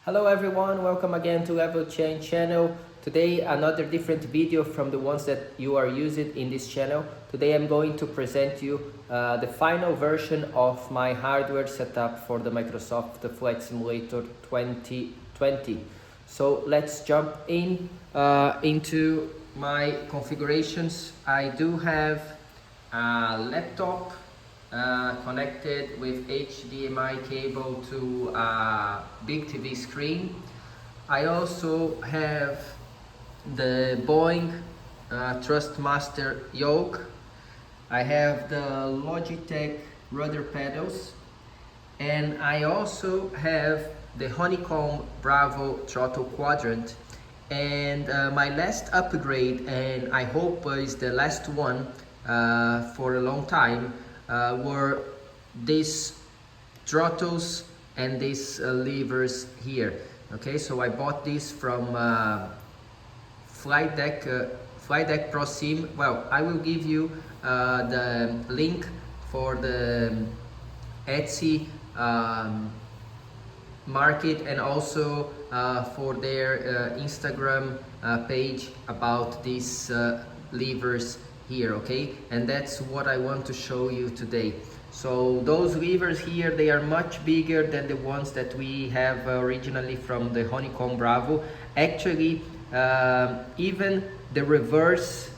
Hello everyone, welcome again to Level Change channel. Today another different video from the ones that you are using in this channel. Today I'm going to present you the final version of my hardware setup for the Microsoft Flight Simulator 2020. So let's jump into my configurations. I do have a laptop connected with HDMI cable to a big TV screen. I also have the Boeing Thrustmaster yoke. I have the Logitech rudder pedals, and I also have the Honeycomb Bravo throttle quadrant. And my last upgrade, and I hope is the last one for a long time, were these throttles and these levers here. Okay, so I bought this from Flight Deck Pro Sim. Well, I will give you the link for the Etsy market, and also for their Instagram page about these levers here. Okay, and that's what I want to show you today. So those levers here, they are much bigger than the ones that we have originally from the Honeycomb Bravo. Actually, even the reverse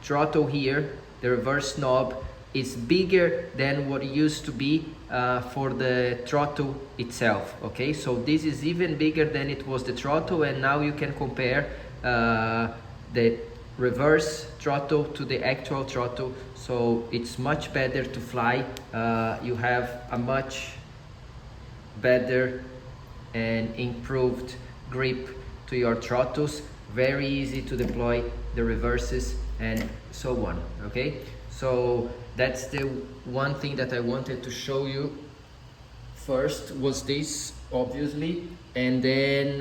throttle here, the reverse knob, is bigger than what it used to be for the throttle itself. Okay, so this is even bigger than it was the throttle, and now you can compare the reverse throttle to the actual throttle. So it's much better to fly. You have a much better and improved grip to your throttles. Very easy to deploy the reverses and so on. Okay, so that's the one thing that I wanted to show you. First was this, obviously, and then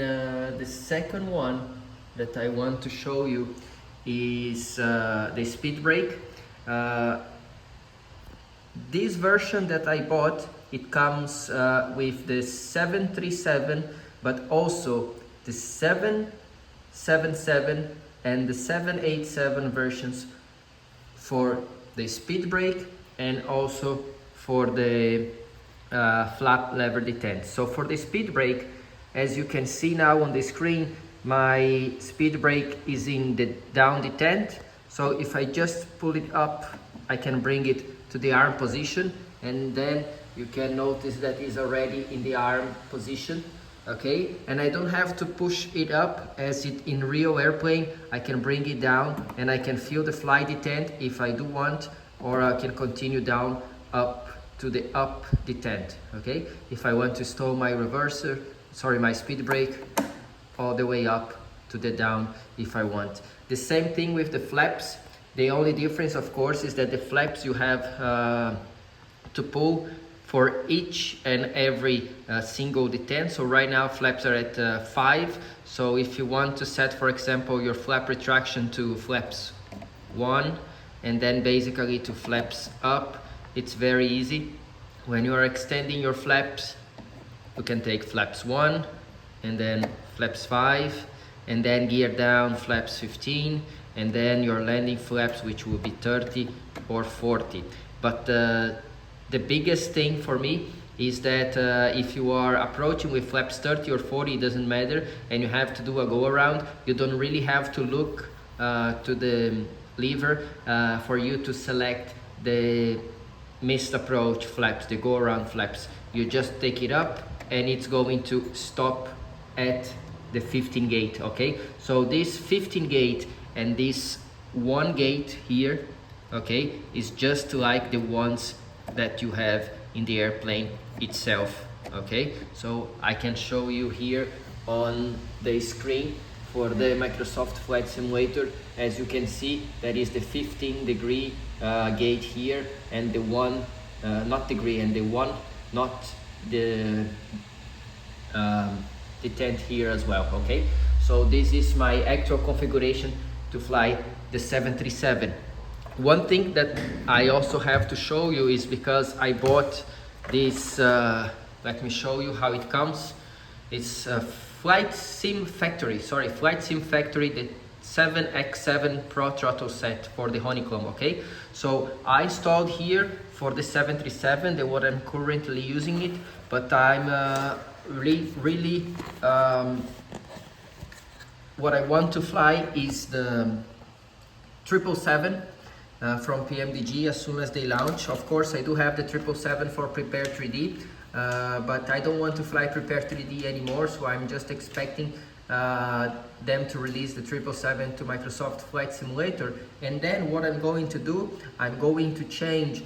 the second one that I want to show you is the speed brake. This version that I bought, it comes with the 737, but also the 777 and the 787 versions for the speed brake, and also for the flap lever detent. So for the speed brake, as you can see now on the screen, my speed brake is in the down detent. So if I just pull it up, I can bring it to the arm position, and then you can notice that it's already in the arm position. Okay, and I don't have to push it up as it in real airplane. I can bring it down and I can feel the fly detent if I do want, or I can continue down up to the up detent. Okay, if I want to stall my my speed brake, all the way up to the down if I want. The same thing with the flaps. The only difference, of course, is that the flaps you have to pull for each and every single detent. So right now flaps are at 5. So if you want to set, for example, your flap retraction to flaps 1, and then basically to flaps up, it's very easy. When you are extending your flaps, you can take flaps 1, and then flaps 5, and then gear down flaps 15, and then your landing flaps, which will be 30 or 40. But the biggest thing for me is that if you are approaching with flaps 30 or 40, it doesn't matter, and you have to do a go around, you don't really have to look to the lever for you to select the missed approach flaps, the go around flaps. You just take it up and it's going to stop at the 15 gate. Okay, so this 15 gate and this 1 gate here, okay, is just like the ones that you have in the airplane itself. Okay, so I can show you here on the screen for the Microsoft Flight Simulator. As you can see, that is the 15-degree gate here, and the one not degree, and the one not the detent here as well. Okay, so this is my actual configuration to fly the 737. One thing that I also have to show you is, because I bought this, let me show you how it comes. It's Flight Sim Factory, the 7x7 Pro throttle set for the Honeycomb, okay? So I installed here for the 737, the one I'm currently using it, but I'm really what I want to fly is the 777 from PMDG as soon as they launch. Of course, I do have the 777 for Prepare 3D, but I don't want to fly Prepare 3D anymore, so I'm just expecting them to release the 777 to Microsoft Flight Simulator. And then what I'm going to do, I'm going to change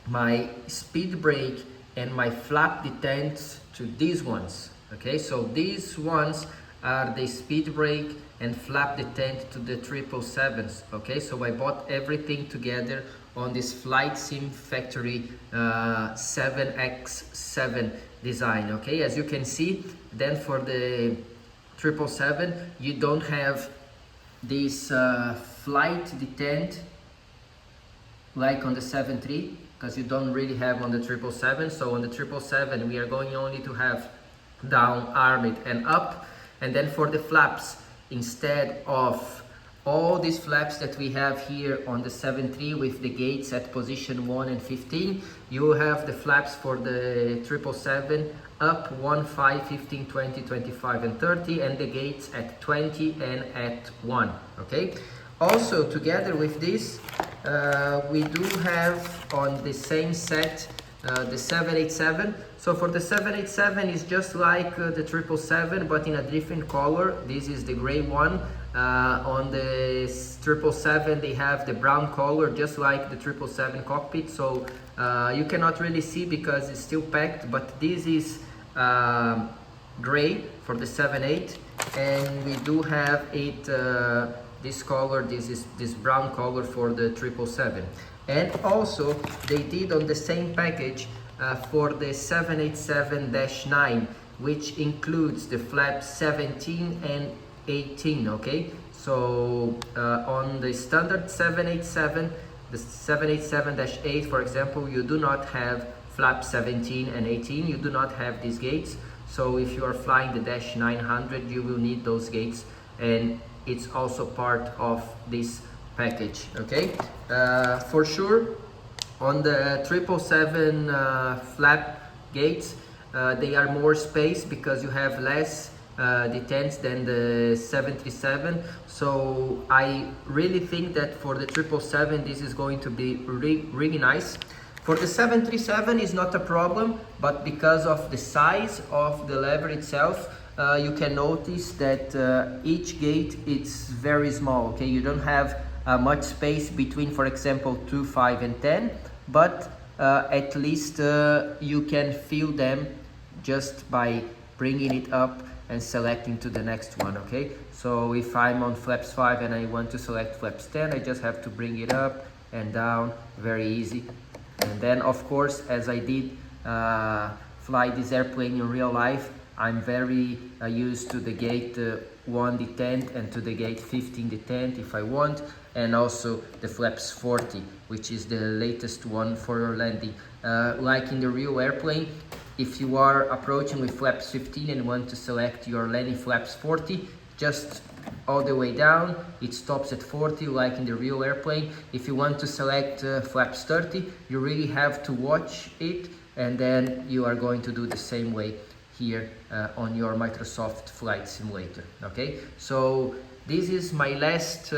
my speed brake and my flap detents to these ones. Okay, so these ones are the speed brake and flap detent to the 777s. Okay, so I bought everything together on this Flight Sim Factory 7x7 design. Okay, as you can see, then for the 777 you don't have this flight detent like on the 73, because you don't really have on the 777. So on the 777 we are going only to have down, armed and up. And then for the flaps, instead of all these flaps that we have here on the 73 with the gates at position 1 and 15, you have the flaps for the 777 up 1, 5, 15, 20, 25 and 30, and the gates at 20 and at 1. Okay. Also, together with this, we do have on the same set the 787. So for the 787 is just like the 777 but in a different color. This is the gray one. On the 777 they have the brown color, just like the 777 cockpit. So you cannot really see because it's still packed, but this is gray for the 78, and we do have it this color. This is this brown color for the 777. And also they did on the same package for the 787-9, which includes the flaps 17 and 18. Okay, so on the standard 787, the 787-8 for example, you do not have flap 17 and 18, you do not have these gates. So if you are flying the Dash 900 you will need those gates, and it's also part of this package. Okay, for sure on the 777 flap gates they are more space because you have less detents than the 737. So I really think that for the 777 this is going to be really nice. For the 737 is not a problem, but because of the size of the lever itself, you can notice that each gate is very small. Okay, you don't have much space between, for example, 2, 5 and 10, but at least you can feel them just by bringing it up and selecting to the next one. Okay, so if I'm on flaps 5 and I want to select flaps 10, I just have to bring it up and down, very easy. And then of course, as I did fly this airplane in real life, I'm very used to the gate 1 detent and to the gate 15 detent if I want, and also the flaps 40, which is the latest one for your landing. Like in the real airplane, if you are approaching with flaps 15 and want to select your landing flaps 40, just all the way down, it stops at 40 like in the real airplane. If you want to select flaps 30, you really have to watch it, and then you are going to do the same way here on your Microsoft Flight Simulator. Okay, so this is my last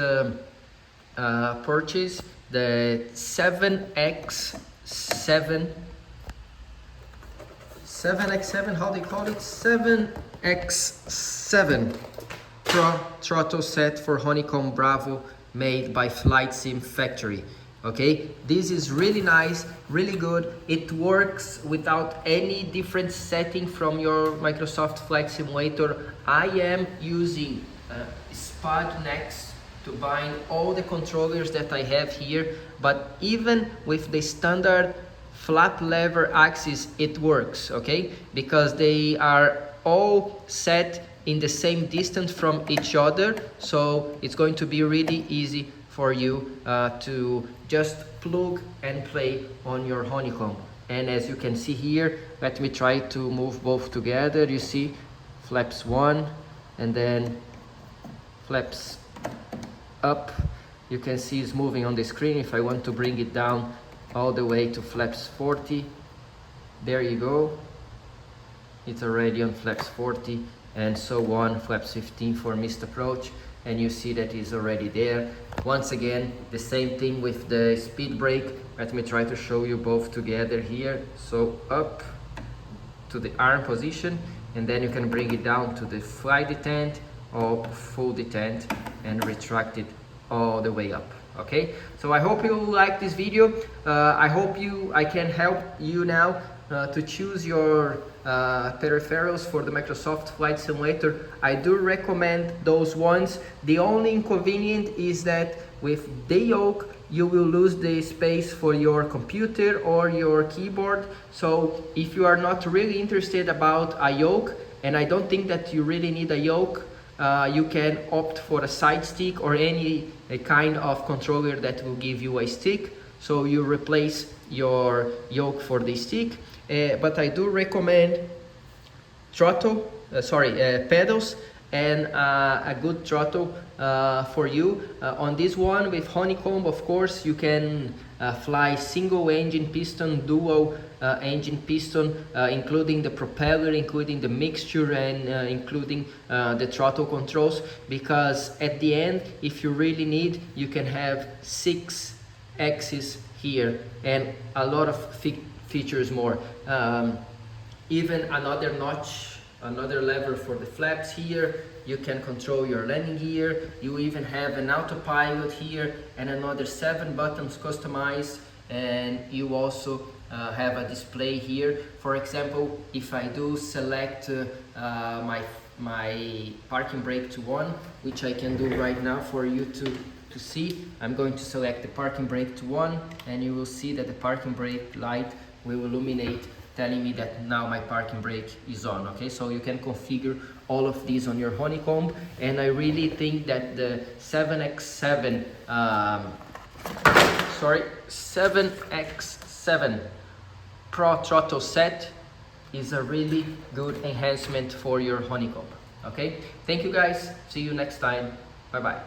purchase, the 7x7, how do you call it? 7x7 Pro throttle set for Honeycomb Bravo, made by Flight Sim Factory. Okay, this is really nice, really good. It works without any different setting from your Microsoft Flight Simulator. I am using SPAD next to bind all the controllers that I have here, but even with the standard flap lever axis it works, okay, because they are all set in the same distance from each other, so it's going to be really easy for you to just plug and play on your Honeycomb. And as you can see here, let me try to move both together. You see, flaps 1 and then flaps up. You can see it's moving on the screen. If I want to bring it down all the way to flaps 40, there you go, it's already on flaps 40, and so on, flaps 15 for missed approach, and you see that it's already there. Once again, the same thing with the speed brake. Let me try to show you both together here. So up to the arm position, and then you can bring it down to the fly detent or full detent and retract it all the way up. Okay, so I hope you like this video. I hope I can help you now to choose your peripherals for the Microsoft Flight Simulator. I do recommend those ones. The only inconvenience is that with the yoke you will lose the space for your computer or your keyboard. So if you are not really interested about a yoke, and I don't think that you really need a yoke, you can opt for a side stick or any kind of controller that will give you a stick. So you replace your yoke for the stick. But I do recommend pedals and a good throttle for you. On this one with honeycomb, of course, you can fly single engine piston, dual engine piston, including the propeller, including the mixture, and including the throttle controls, because at the end, if you really need, you can have 6 axes here and a lot of features more. Even another notch, another lever for the flaps here. You can control your landing gear. You even have an autopilot here and another 7 buttons customized, and you also have a display here. For example, if I do select my parking brake to on, which I can do right now for you to see, I'm going to select the parking brake to on, and you will see that the parking brake light will illuminate, telling me that now my parking brake is on. Okay, so you can configure all of these on your honeycomb, and I really think that the 7X7 Pro throttle set is a really good enhancement for your honeycomb. Okay, thank you guys, see you next time, bye bye.